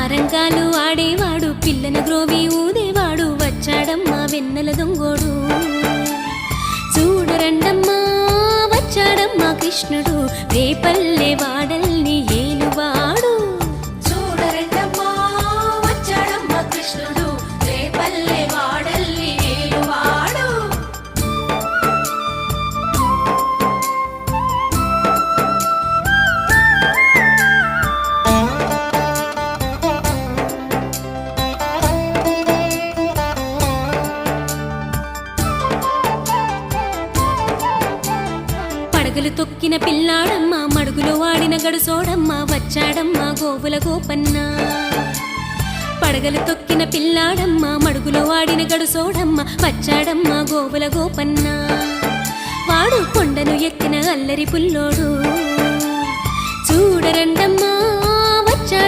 సారంగాలు ఆడేవాడు పిల్లన గ్రోవి ఊదేవాడు వచ్చాడమ్మా వెన్నెల దొంగోడు చూడరండమ్మా వచ్చాడమ్మా కృష్ణుడు రేపల్లె వాడల్ని ఏలువాడు చూడరండమ్మా వచ్చాడమ్మా కృష్ణుడు రేపల్లె వాడల్ని ఏలువాడు పడగలు తొక్కిన పిల్లాడమ్మ మడుగులో వాడిన గడుసోడమ్మ వచ్చాడమ్మ గోవుల గోపన్న పడగలు తొక్కిన పిల్లాడమ్మ మడుగులో వాడిన గడుసోడమ్మ వచ్చాడమ్మ గోవుల గోపన్న వాడు కొండను ఎక్కిన అల్లరి పుల్లోడు చూడరండమ్మా